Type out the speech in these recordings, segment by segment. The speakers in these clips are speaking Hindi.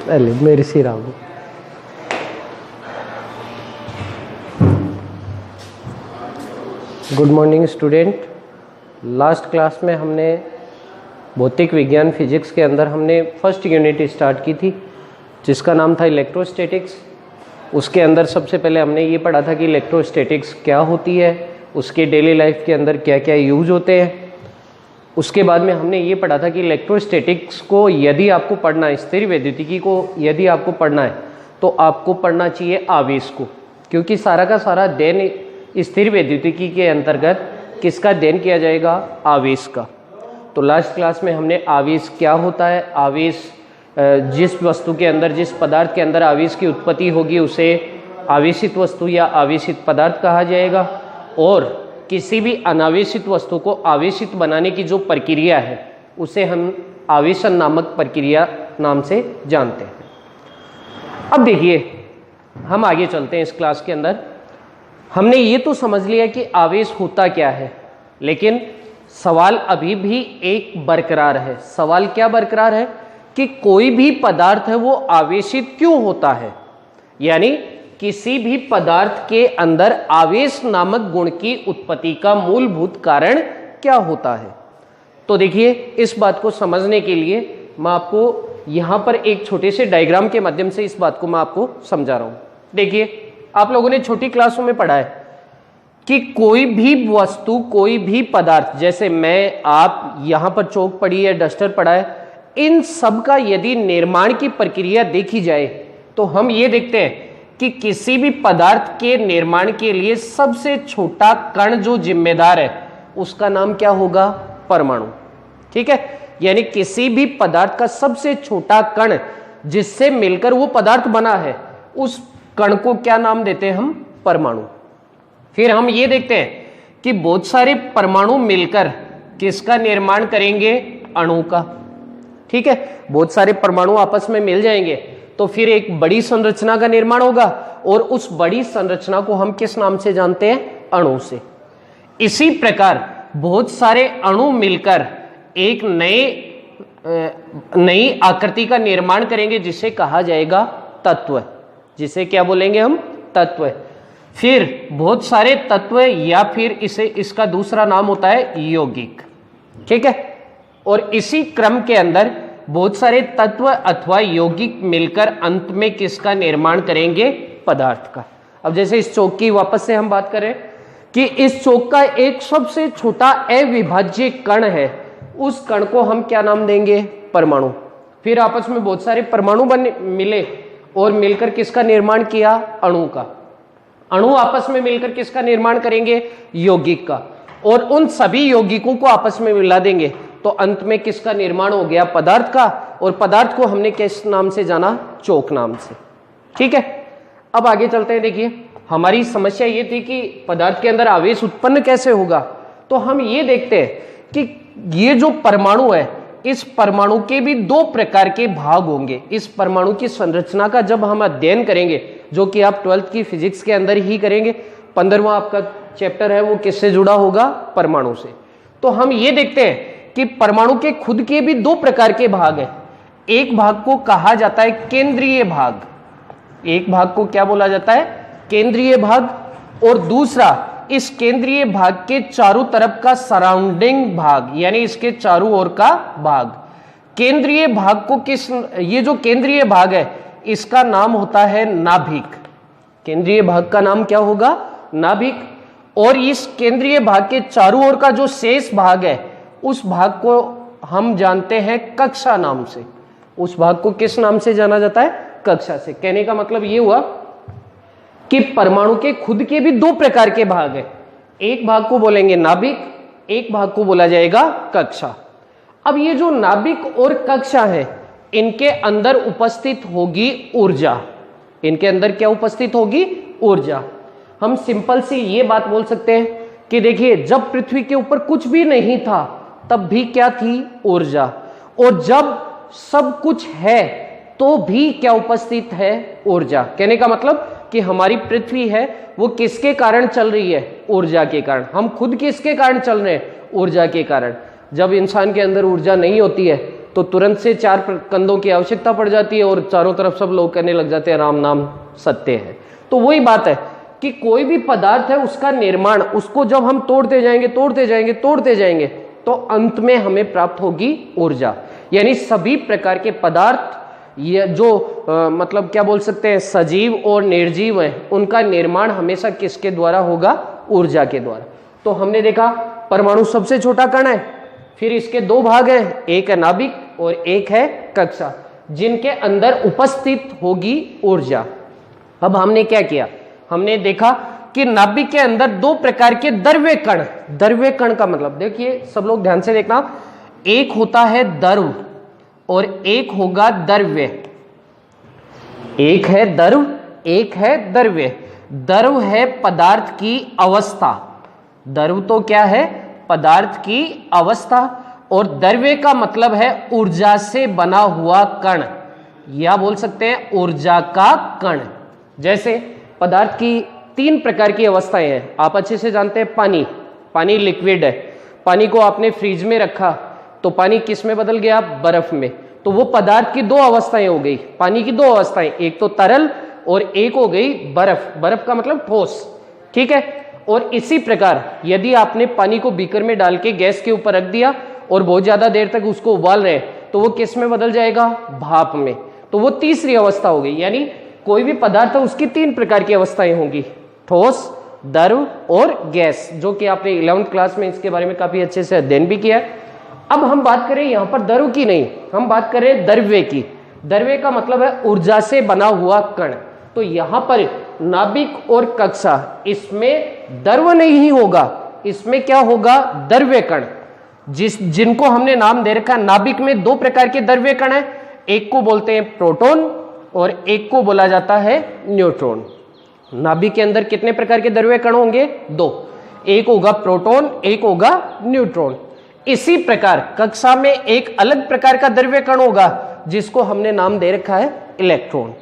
पहले मेरे सिर आओ। Good morning student. Last class में हमने भौतिक विज्ञान फिजिक्स के अंदर हमने फर्स्ट यूनिट स्टार्ट की थी जिसका नाम था इलेक्ट्रोस्टैटिक्स। उसके अंदर सबसे पहले हमने ये पढ़ा था कि इलेक्ट्रोस्टैटिक्स क्या होती है, उसके डेली लाइफ के अंदर क्या क्या यूज होते हैं। उसके बाद में हमने ये पढ़ा था कि इलेक्ट्रोस्टैटिक्स को यदि आपको पढ़ना है, स्थिर वैद्युतिकी को यदि आपको पढ़ना है तो आपको पढ़ना चाहिए आवेश को, क्योंकि सारा का सारा अध्ययन स्थिर वैद्युतिकी के अंतर्गत किसका अध्ययन किया जाएगा? आवेश का। तो लास्ट क्लास में हमने आवेश क्या होता है, आवेश जिस वस्तु के अंदर, जिस पदार्थ के अंदर आवेश की उत्पत्ति होगी उसे आवेशित वस्तु या आवेशित पदार्थ कहा जाएगा, और किसी भी अनावेशित वस्तु को आवेशित बनाने की जो प्रक्रिया है उसे हम आवेशन नामक प्रक्रिया नाम से जानते हैं। अब देखिए, हम आगे चलते हैं इस क्लास के अंदर। हमने ये तो समझ लिया कि आवेश होता क्या है, लेकिन सवाल अभी भी एक बरकरार है। सवाल क्या बरकरार है कि कोई भी पदार्थ है वो आवेशित क्यों होता है, यानी किसी भी पदार्थ के अंदर आवेश नामक गुण की उत्पत्ति का मूलभूत कारण क्या होता है। तो देखिए, इस बात को समझने के लिए मैं आपको यहां पर एक छोटे से डायग्राम के माध्यम से इस बात को मैं आपको समझा रहा हूं। देखिए, आप लोगों ने छोटी क्लासों में पढ़ा है कि कोई भी वस्तु, कोई भी पदार्थ, जैसे मैं, आप, यहां पर चौक पड़ी है, डस्टर पड़ा है, इन सब का यदि निर्माण की प्रक्रिया देखी जाए तो हम ये देखते हैं कि किसी भी पदार्थ के निर्माण के लिए सबसे छोटा कण जो जिम्मेदार है उसका नाम क्या होगा? परमाणु। ठीक है, यानी किसी भी पदार्थ का सबसे छोटा कण जिससे मिलकर वो पदार्थ बना है उस कण को क्या नाम देते हैं हम? परमाणु। फिर हम ये देखते हैं कि बहुत सारे परमाणु मिलकर किसका निर्माण करेंगे? अणु का। ठीक है, बहुत सारे परमाणु आपस में मिल जाएंगे तो फिर एक बड़ी संरचना का निर्माण होगा, और उस बड़ी संरचना को हम किस नाम से जानते हैं? अणु से। इसी प्रकार बहुत सारे अणु मिलकर एक नई आकृति का निर्माण करेंगे जिसे कहा जाएगा तत्व। जिसे क्या बोलेंगे हम? तत्व। फिर बहुत सारे तत्व, या फिर इसका दूसरा नाम होता है यौगिक। ठीक है, और इसी क्रम के अंदर बहुत सारे तत्व अथवा यौगिक मिलकर अंत में किसका निर्माण करेंगे? पदार्थ का। अब जैसे इस चौक की वापस से हम बात करें कि इस चौक का एक सबसे छोटा अविभाज्य कण है, उस कण को हम क्या नाम देंगे? परमाणु। फिर आपस में बहुत सारे परमाणु मिले और मिलकर किसका निर्माण किया? अणु का। अणु आपस में मिलकर किसका निर्माण करेंगे? यौगिक का। और उन सभी यौगिकों को आपस में मिला देंगे तो अंत में किसका निर्माण हो गया? पदार्थ का। और पदार्थ को हमने किस नाम से जाना? चौक नाम से। ठीक है, अब आगे चलते हैं। देखिए, हमारी समस्या ये थी कि पदार्थ के अंदर आवेश उत्पन्न कैसे होगा। तो हम ये देखते हैं कि ये जो परमाणु है, इस परमाणु के भी दो प्रकार के भाग होंगे। इस परमाणु की संरचना का जब हम अध्ययन करेंगे, जो कि आप 12th की फिजिक्स के अंदर ही करेंगे, 15वां आपका चैप्टर है वो किससे जुड़ा होगा? परमाणु से। तो हम ये देखते हैं कि परमाणु के खुद के भी दो प्रकार के भाग हैं। एक भाग को कहा जाता है केंद्रीय भाग। एक भाग को क्या बोला जाता है? केंद्रीय भाग। और दूसरा इस केंद्रीय भाग के चारों तरफ का सराउंडिंग भाग, यानी इसके चारों ओर का भाग। केंद्रीय भाग को ये जो केंद्रीय भाग है इसका नाम होता है नाभिक। केंद्रीय भाग का नाम क्या होगा? नाभिक। और इस केंद्रीय भाग के चारों ओर का जो शेष भाग है उस भाग को हम जानते हैं कक्षा नाम से। उस भाग को किस नाम से जाना जाता है? कक्षा से। कहने का मतलब ये हुआ कि परमाणु के खुद के भी दो प्रकार के भाग हैं। एक भाग को बोलेंगे नाभिक, एक भाग को बोला जाएगा कक्षा। अब ये जो नाभिक और कक्षा है, इनके अंदर उपस्थित होगी ऊर्जा। इनके अंदर क्या उपस्थित होगी? ऊर्जा। हम सिंपल सी ये बात बोल सकते हैं कि देखिए, जब पृथ्वी के ऊपर कुछ भी नहीं था तब भी क्या थी? ऊर्जा। और जब सब कुछ है तो भी क्या उपस्थित है? ऊर्जा। कहने का मतलब कि हमारी पृथ्वी है वो किसके कारण चल रही है? ऊर्जा के कारण। हम खुद किसके कारण चल रहे हैं? ऊर्जा के कारण। जब इंसान के अंदर ऊर्जा नहीं होती है तो तुरंत से 4 कंधों की आवश्यकता पड़ जाती है और चारों तरफ सब लोग कहने लग जाते हैं राम नाम सत्य है। तो वही बात है कि कोई भी पदार्थ है उसका निर्माण, उसको जब हम तोड़ते जाएंगे तो अंत में हमें प्राप्त होगी ऊर्जा। यानी सभी प्रकार के पदार्थ ये जो मतलब क्या बोल सकते हैं सजीव और निर्जीव हैं, उनका निर्माण हमेशा किसके द्वारा होगा? ऊर्जा के द्वारा। तो हमने देखा परमाणु सबसे छोटा कण है, फिर इसके 2 भाग हैं, एक है नाभिक और एक है कक्षा, जिनके अंदर उपस्थित होगी ऊर्जा। अब हमने क्या किया? हमने देखा कि नाभिक के अंदर 2 प्रकार के द्रव्य कण का मतलब देखिए सब लोग ध्यान से देखना, एक होता है द्रव और एक होगा द्रव्य। एक है द्रव, एक है द्रव्य। द्रव है पदार्थ की अवस्था, द्रव तो क्या है? पदार्थ की अवस्था। और द्रव्य का मतलब है ऊर्जा से बना हुआ कण, या बोल सकते हैं ऊर्जा का कण। जैसे पदार्थ की 3 प्रकार की अवस्थाएं हैं, आप अच्छे से जानते हैं। पानी लिक्विड है, पानी को आपने फ्रीज में रखा तो पानी किस में बदल गया? बर्फ में। तो वो पदार्थ की 2 अवस्थाएं हो गई, पानी की 2 अवस्थाएं, एक तो तरल और एक हो गई बर्फ। बर्फ का मतलब ठोस, ठीक है। और इसी प्रकार यदि आपने पानी को बीकर में डाल के गैस के ऊपर रख दिया और बहुत ज्यादा देर तक उसको उबाल रहे तो वो किस में बदल जाएगा? भाप में। तो वो तीसरी अवस्था हो गई। यानी कोई भी पदार्थ है उसकी 3 प्रकार की अवस्थाएं होंगी, ठोस, द्रव और गैस, जो कि आपने 11वीं क्लास में इसके बारे में काफी अच्छे से अध्ययन भी किया। अब हम बात करें यहां पर द्रव की नहीं, हम बात करें द्रव्य की। द्रव्य का मतलब है ऊर्जा से बना हुआ कण। तो यहां पर नाभिक और कक्षा, इसमें द्रव नहीं होगा, इसमें क्या होगा? द्रव्य कण, जिनको हमने नाम दे रखा। नाभिक में 2 प्रकार के द्रव्य कण है, एक को बोलते हैं प्रोटॉन और एक को बोला जाता है न्यूट्रॉन। नाभिक के अंदर कितने प्रकार के द्रव्य कण होंगे? 2, एक होगा प्रोटॉन, एक होगा न्यूट्रॉन। इसी प्रकार कक्षा में एक अलग प्रकार का द्रव्य कण होगा जिसको हमने नाम दे रखा है इलेक्ट्रॉन।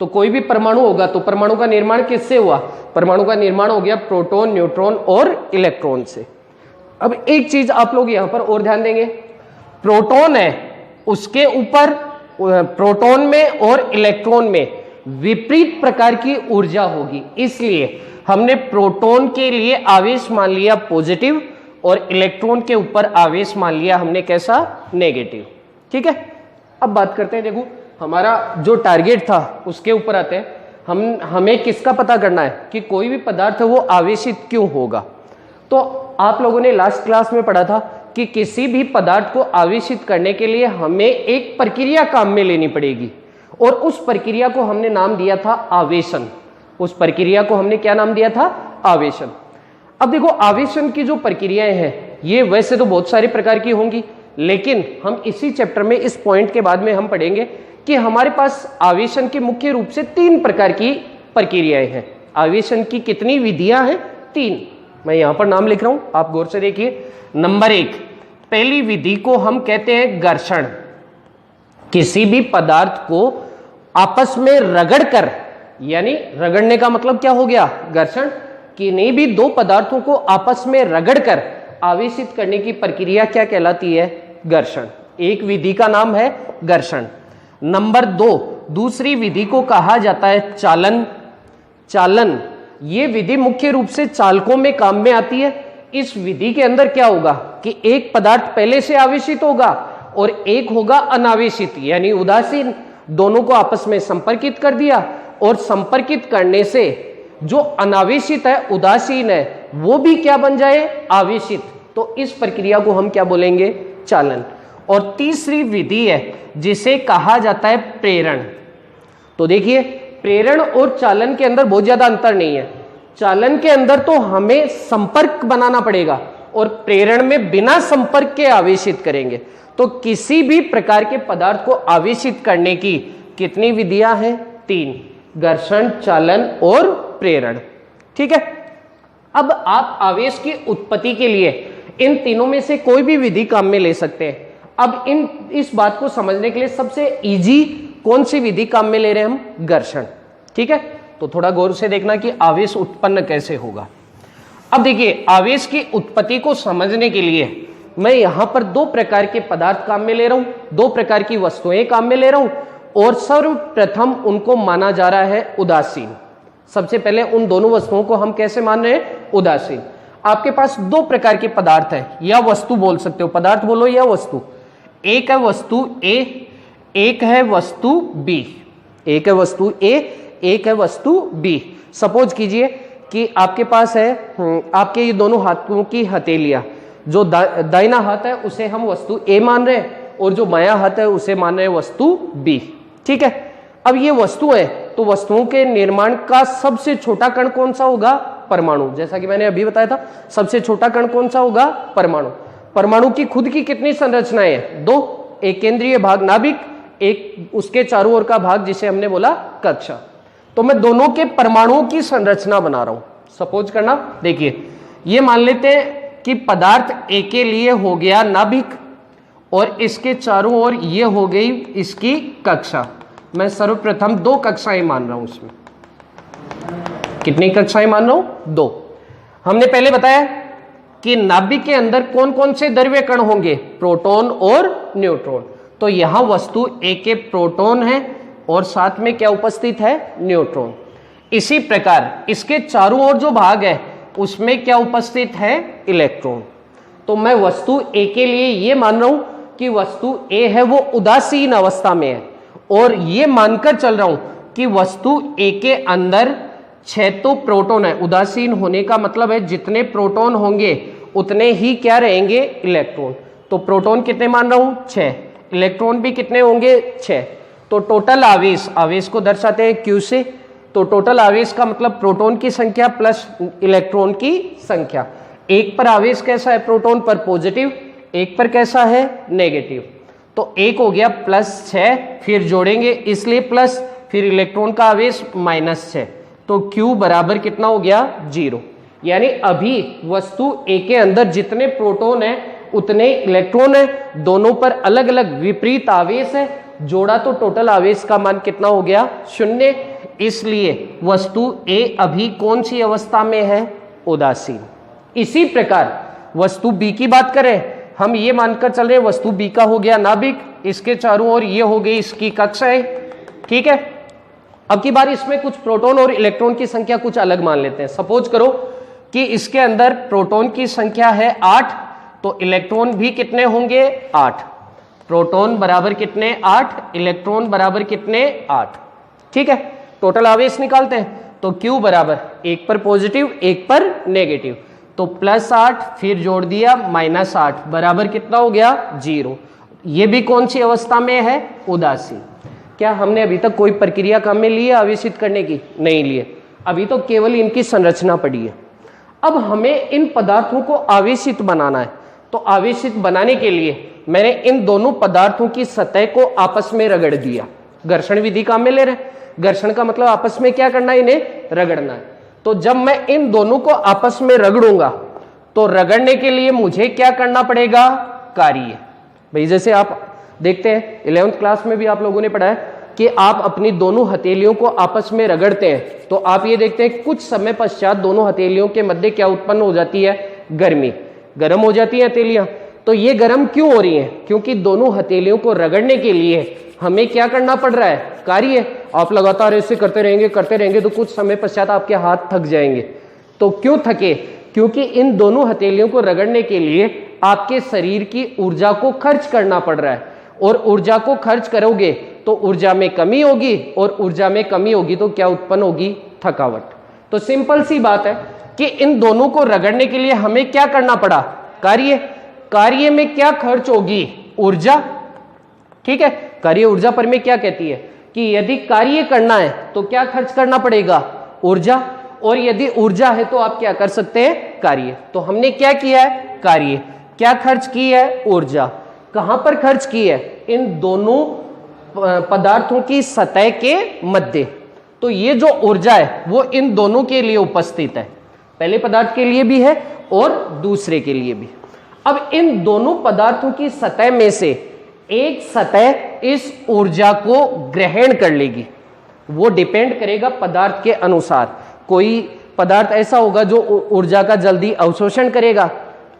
तो कोई भी परमाणु होगा तो परमाणु का निर्माण किससे हुआ? परमाणु का निर्माण हो गया प्रोटॉन, न्यूट्रॉन और इलेक्ट्रॉन से। अब एक चीज आप लोग यहां पर और ध्यान देंगे, प्रोटॉन है उसके ऊपर प्रोटॉन में और इलेक्ट्रॉन में विपरीत प्रकार की ऊर्जा होगी, इसलिए हमने प्रोटॉन के लिए आवेश मान लिया पॉजिटिव और इलेक्ट्रॉन के ऊपर आवेश मान लिया हमने कैसा? नेगेटिव। ठीक है, अब बात करते हैं। देखो हमारा जो टारगेट था उसके ऊपर आते हैं। हमें किसका पता करना है कि कोई भी पदार्थ है वो आवेशित क्यों होगा। तो आप लोगों ने लास्ट क्लास में पढ़ा था कि किसी भी पदार्थ को आवेशित करने के लिए हमें एक प्रक्रिया काम में लेनी पड़ेगी और उस प्रक्रिया को हमने नाम दिया था आवेशन। उस प्रक्रिया को हमने क्या नाम दिया था? आवेशन। अब देखो आवेशन की जो प्रक्रियाएं हैं ये वैसे तो बहुत सारी प्रकार की होंगी, लेकिन हम इसी चैप्टर में इस पॉइंट के बाद में हम पढ़ेंगे कि हमारे पास आवेशन की मुख्य रूप से 3 प्रकार की प्रक्रियाएं हैं। आवेशन की कितनी विधियां हैं? 3। मैं यहां पर नाम लिख रहा हूं, आप गौर से देखिए। नंबर 1, पहली विधि को हम कहते हैं घर्षण। किसी भी पदार्थ को आपस में रगड़कर, यानी रगड़ने का मतलब क्या हो गया? घर्षण। किन्हीं भी 2 पदार्थों को आपस में रगड़कर आवेशित करने की प्रक्रिया क्या कहलाती है? घर्षण। एक विधि का नाम है घर्षण। नंबर 2, दूसरी विधि को कहा जाता है चालन। चालन ये विधि मुख्य रूप से चालकों में काम में आती है। इस विधि के अंदर क्या होगा कि एक पदार्थ पहले से आवेशित होगा और एक होगा अनावेशित, यानी उदासीन। दोनों को आपस में संपर्कित कर दिया और संपर्कित करने से जो अनावेशित है, उदासीन है, वो भी क्या बन जाए? आवेशित। तो इस प्रक्रिया को हम क्या बोलेंगे? चालन। और तीसरी विधि है जिसे कहा जाता है प्रेरण। तो देखिए प्रेरण और चालन के अंदर बहुत ज्यादा अंतर नहीं है। चालन के अंदर तो हमें संपर्क बनाना पड़ेगा और प्रेरण में बिना संपर्क के आवेशित करेंगे। तो किसी भी प्रकार के पदार्थ को आवेशित करने की कितनी विधियां हैं? 3, घर्षण, चालन और प्रेरण। ठीक है, अब आप आवेश की उत्पत्ति के लिए इन तीनों में से कोई भी विधि काम में ले सकते हैं। अब इस बात को समझने के लिए सबसे इजी कौन सी विधि काम में ले रहे हैं हम? घर्षण। ठीक है, तो थोड़ा गौर से देखना कि आवेश उत्पन्न कैसे होगा। अब देखिए आवेश की उत्पत्ति को समझने के लिए मैं यहां पर दो प्रकार के पदार्थ काम में ले रहा हूं, दो प्रकार की वस्तुएं काम में ले रहा हूं और सर्वप्रथम उनको माना जा रहा है उदासीन। सबसे पहले उन दोनों वस्तुओं को हम कैसे मान रहे हैं? उदासीन। आपके पास दो प्रकार के पदार्थ है या वस्तु बोल सकते हो, पदार्थ बोलो या वस्तु। एक है वस्तु ए, एक है वस्तु बी। एक है वस्तु ए, एक है वस्तु बी। सपोज कीजिए कि आपके पास है आपके ये दोनों हाथों की हथेलियां, जो दाहिना हाथ है उसे हम वस्तु ए मान रहे हैं और जो बायां हाथ है उसे मान रहे हैं वस्तु बी। ठीक है, अब ये वस्तु है तो वस्तुओं के निर्माण का सबसे छोटा कण कौन सा होगा? परमाणु। जैसा कि मैंने अभी बताया था, सबसे छोटा कण कौन सा होगा? परमाणु। परमाणु की खुद की कितनी संरचनाएं हैं? दो, एक केंद्रीय भाग नाभिक, एक उसके चारों ओर का भाग जिसे हमने बोला कक्षा। तो मैं दोनों के परमाणुओं की संरचना बना रहा हूं। सपोज करना, देखिए ये मान लेते हैं कि पदार्थ ए के लिए हो गया नाभिक और इसके चारों ओर ये हो गई इसकी कक्षा। मैं सर्वप्रथम दो कक्षाएं मान रहा हूं इसमें। कितनी कक्षाएं मान रहा हूं? दो। हमने पहले बताया कि नाभिक के अंदर कौन कौन से द्रव्य कण होंगे? प्रोटॉन और न्यूट्रॉन। तो यहां वस्तु ए के प्रोटॉन है और साथ में क्या उपस्थित है? न्यूट्रॉन। इसी प्रकार इसके चारों ओर जो भाग है उसमें क्या उपस्थित है? इलेक्ट्रॉन। तो मैं वस्तु ए के लिए ये मान रहा हूं कि वस्तु ए है वो उदासीन अवस्था में है और ये मानकर चल रहा हूं कि वस्तु ए के अंदर 6 तो प्रोटॉन है। उदासीन होने का मतलब है जितने प्रोटॉन होंगे उतने ही क्या रहेंगे? इलेक्ट्रॉन। तो प्रोटॉन कितने मान रहा हूं? 6। इलेक्ट्रॉन भी कितने होंगे? 6। तो टोटल आवेश, आवेश को दर्शाते हैं Q से। तो टोटल आवेश का मतलब प्रोटॉन की संख्या प्लस इलेक्ट्रॉन की संख्या। एक पर आवेश कैसा है? प्रोटॉन पर पॉजिटिव, एक पर कैसा है? नेगेटिव। तो एक हो गया +6, फिर जोड़ेंगे इसलिए प्लस, फिर इलेक्ट्रॉन का आवेश -6। तो Q बराबर कितना हो गया? 0। यानी अभी वस्तु ए के अंदर जितने प्रोटॉन है उतने इलेक्ट्रॉन है, दोनों पर अलग अलग विपरीत आवेश है। जोड़ा तो टोटल आवेश का मान कितना हो गया? 0। इसलिए वस्तु ए अभी कौन सी अवस्था में है? उदासीन। इसी प्रकार वस्तु बी की बात करें, हम ये मानकर चल रहे हैं वस्तु बी का हो गया नाभिक, इसके चारों ओर ये हो गई इसकी कक्षाएं। ठीक है, अब की बार इसमें कुछ प्रोटॉन और इलेक्ट्रॉन की संख्या कुछ अलग मान लेते हैं। सपोज करो कि इसके अंदर प्रोटॉन की संख्या है 8, तो इलेक्ट्रॉन भी कितने होंगे? 8। प्रोटॉन बराबर कितने? 8। इलेक्ट्रॉन बराबर कितने? 8। ठीक है, टोटल आवेश निकालते हैं। तो Q बराबर एक पर पॉजिटिव, एक पर नेगेटिव। तो +8 फिर जोड़ दिया -8 बराबर कितना हो गया? 0। ये भी कौन सी अवस्था में है? उदासीन। क्या हमने अभी तक कोई प्रक्रिया काम में ली है आवेशित करने की? नहीं लिए, अभी तो केवल इनकी संरचना पड़ी है। अब हमें इन पदार्थों को आवेशित बनाना है। तो आवेशित बनाने के लिए मैंने इन दोनों पदार्थों की सतह को आपस में रगड़ दिया। घर्षण विधि काम में ले रहे हैं। घर्षण का मतलब आपस में क्या करना है? इन्हें रगड़ना है। तो जब मैं इन दोनों को आपस में रगड़ूंगा तो रगड़ने के लिए मुझे क्या करना पड़ेगा? कार्य। भाई जैसे आप देखते हैं 11th क्लास में भी आप लोगों ने पढ़ा है कि आप अपनी दोनों हथेलियों को आपस में रगड़ते हैं तो आप ये देखते हैं कुछ समय पश्चात दोनों हथेलियों के मध्य क्या उत्पन्न हो जाती है? गर्मी। गर्म हो जाती है हथेलियां। तो ये गर्म क्यों हो रही हैं? क्योंकि दोनों हथेलियों को रगड़ने के लिए हमें क्या करना पड़ रहा है? कार्य। आप लगातार ऐसे करते रहेंगे तो कुछ समय पश्चात आपके हाथ थक जाएंगे। तो क्यों थके? क्योंकि इन दोनों हथेलियों को रगड़ने के लिए आपके शरीर की ऊर्जा को खर्च करना पड़ रहा है और ऊर्जा को खर्च करोगे तो ऊर्जा में कमी होगी और ऊर्जा में कमी होगी तो क्या उत्पन्न होगी? थकावट। तो सिंपल सी बात है कि इन दोनों को रगड़ने के लिए हमें क्या करना पड़ा? कार्य। कार्य में क्या खर्च होगी? ऊर्जा। ठीक है, कार्य ऊर्जा पर में क्या कहती है कि यदि कार्य करना है तो क्या खर्च करना पड़ेगा? ऊर्जा। और यदि ऊर्जा है तो आप क्या कर सकते हैं? कार्य। तो हमने क्या किया है? कार्य। क्या खर्च की है? ऊर्जा। कहां पर खर्च की है? इन दोनों पदार्थों की सतह के मध्य। तो ये जो ऊर्जा है वो इन दोनों के लिए उपस्थित है, पहले पदार्थ के लिए भी है और दूसरे के लिए भी। अब इन दोनों पदार्थों की सतह में से एक सतह इस ऊर्जा को ग्रहण कर लेगी। वो डिपेंड करेगा पदार्थ के अनुसार। कोई पदार्थ ऐसा होगा जो ऊर्जा का जल्दी अवशोषण करेगा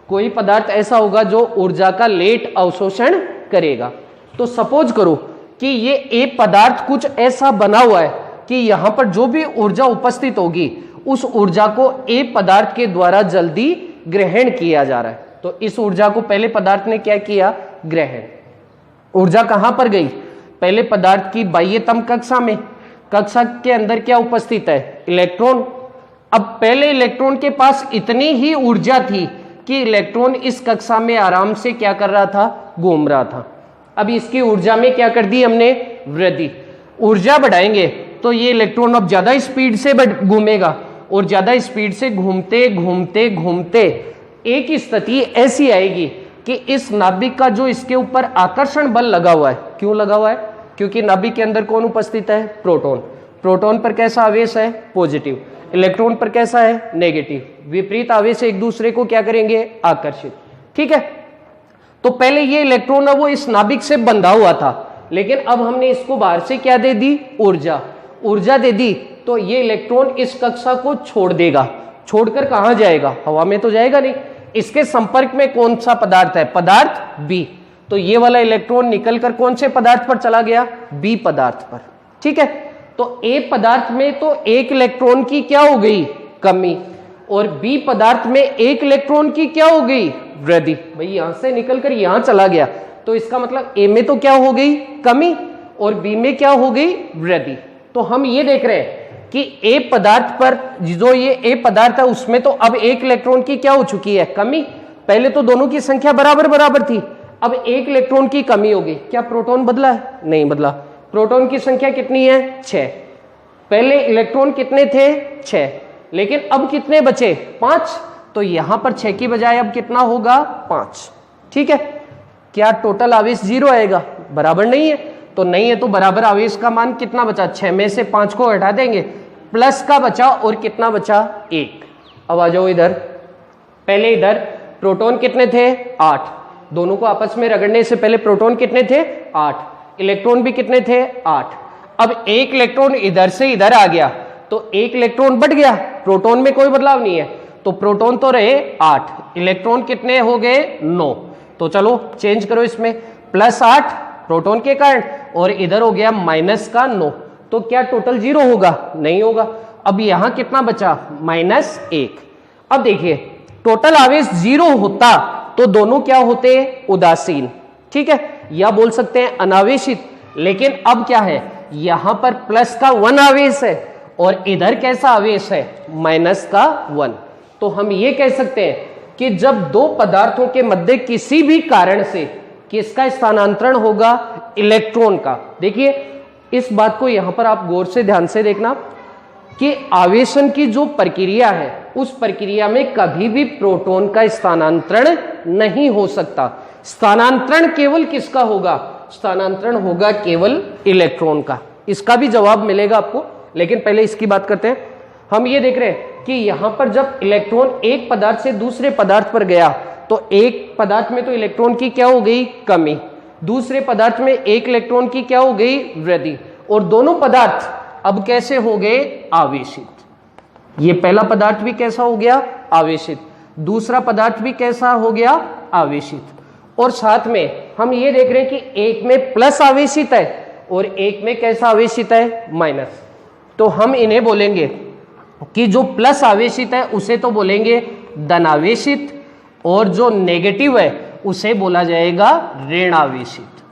कोई पदार्थ ऐसा होगा जो ऊर्जा का लेट अवशोषण करेगा। तो सपोज करो कि ये ए पदार्थ कुछ ऐसा बना हुआ है कि यहां पर जो भी ऊर्जा उपस्थित होगी उस ऊर्जा को ए पदार्थ के द्वारा जल्दी ग्रहण किया जा रहा है। तो इस ऊर्जा को पहले पदार्थ ने क्या किया, ग्रहण। ऊर्जा कहां पर गई, पहले पदार्थ की बाह्यतम कक्षा में, कक्षा के अंदर क्या उपस्थित है, इलेक्ट्रॉन। अब पहले इलेक्ट्रॉन के पास इतनी ही ऊर्जा थी कि इलेक्ट्रॉन इस कक्षा में आराम से क्या कर रहा था, घूम रहा था। अब इसकी ऊर्जा में क्या कर दी हमने, वृद्धि। ऊर्जा बढ़ाएंगे तो ये इलेक्ट्रॉन अब ज्यादा स्पीड से घूमेगा और ज्यादा स्पीड से घूमते घूमते घूमते एक स्थिति ऐसी आएगी कि इस नाभिक का जो इसके ऊपर आकर्षण बल लगा हुआ है, क्यों लगा हुआ है, क्योंकि नाभिक के अंदर कौन उपस्थित है, प्रोटॉन। प्रोटॉन पर कैसा आवेश है, पॉजिटिव। इलेक्ट्रॉन पर कैसा है, नेगेटिव। विपरीत आवेश एक दूसरे को क्या करेंगे, आकर्षित। ठीक है, तो पहले ये इलेक्ट्रॉन है वो इस नाभिक से बंधा हुआ था, लेकिन अब हमने इसको बाहर से क्या दे दी, ऊर्जा दे दी। तो ये इलेक्ट्रॉन इस कक्षा को छोड़ देगा। छोड़कर कहां जाएगा, हवा में तो जाएगा नहीं। इसके संपर्क में कौन सा पदार्थ है, पदार्थ बी। तो ये वाला इलेक्ट्रॉन निकलकर कौन से पदार्थ पर चला गया, बी पदार्थ पर। ठीक है, तो ए पदार्थ में तो एक इलेक्ट्रॉन की क्या हो गई, कमी, और बी पदार्थ में एक इलेक्ट्रॉन की क्या हो गई, वृद्धि। भाई यहां से निकलकर यहां चला गया, तो इसका मतलब ए में तो क्या हो गई, कमी, और बी में क्या हो गई, वृद्धि। तो हम ये देख रहे हैं कि ए पदार्थ पर जो ये ए पदार्थ है उसमें तो अब एक इलेक्ट्रॉन की क्या हो चुकी है, कमी। पहले तो दोनों की संख्या बराबर थी, अब एक इलेक्ट्रॉन की कमी होगी। क्या प्रोटॉन बदला है, नहीं बदला। प्रोटॉन की संख्या कितनी है, 6। पहले इलेक्ट्रॉन कितने थे, 6, लेकिन अब कितने बचे, 5। तो यहां पर 6 की बजाय अब कितना होगा, 5। ठीक है, क्या टोटल आवेश 0 आएगा, बराबर नहीं है। तो नहीं है तो बराबर आवेश का मान कितना बचा, 6 में से 5 को हटा देंगे, प्लस का बचा और कितना बचा, 1। अब आ जाओ इधर। पहले इधर प्रोटॉन कितने थे, 8। दोनों को आपस में रगड़ने से पहले प्रोटॉन कितने थे, 8। इलेक्ट्रॉन भी कितने थे, 8। अब एक इलेक्ट्रॉन इधर से इधर आ गया तो एक इलेक्ट्रॉन बढ़ गया, प्रोटॉन में कोई बदलाव नहीं है। तो प्रोटॉन तो रहे 8, इलेक्ट्रॉन कितने हो गए, 9। तो चलो चेंज करो इसमें, +8 प्रोटॉन के कारण और इधर हो गया -9। तो क्या टोटल 0 होगा, नहीं होगा। अब यहां कितना बचा, -1। अब देखिए टोटल आवेश 0 होता तो दोनों क्या होते, उदासीन। ठीक है, या बोल सकते हैं अनावेशित। लेकिन अब क्या है, यहां पर +1 आवेश है और इधर कैसा आवेश है, -1। तो हम ये कह सकते हैं कि जब दो पदार्थों के मध्य किसी भी कारण से किसका स्थानांतरण होगा, इलेक्ट्रॉन का। देखिए इस बात को यहां पर आप गौर से ध्यान से देखना कि आवेशन की जो प्रक्रिया है उस प्रक्रिया में कभी भी प्रोटॉन का स्थानांतरण नहीं हो सकता। स्थानांतरण केवल किसका होगा, स्थानांतरण होगा केवल इलेक्ट्रॉन का। इसका भी जवाब मिलेगा आपको, लेकिन पहले इसकी बात करते हैं। हम ये देख रहे हैं कि यहां पर जब इलेक्ट्रॉन एक पदार्थ से दूसरे पदार्थ पर गया तो एक पदार्थ में तो इलेक्ट्रॉन की क्या हो गई, कमी, दूसरे पदार्थ में एक इलेक्ट्रॉन की क्या हो गई, वृद्धि, और दोनों पदार्थ अब कैसे हो गए, आवेशित। ये पहला पदार्थ भी कैसा हो गया, आवेशित, दूसरा पदार्थ भी कैसा हो गया, आवेशित। और साथ में हम ये देख रहे हैं कि एक में प्लस आवेशित है और एक में कैसा आवेशित है, माइनस। तो हम इन्हें बोलेंगे कि जो प्लस आवेशित है उसे तो बोलेंगे धनावेशित और जो नेगेटिव है उसे बोला जाएगा ऋण आवेशित।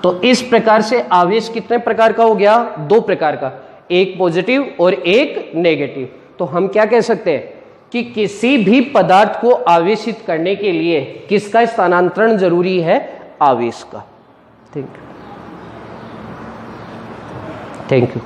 तो इस प्रकार से आवेश कितने प्रकार का हो गया, 2 प्रकार का, एक पॉजिटिव और एक नेगेटिव। तो हम क्या कह सकते हैं कि किसी भी पदार्थ को आवेशित करने के लिए किसका स्थानांतरण जरूरी है, आवेश का। Thank you.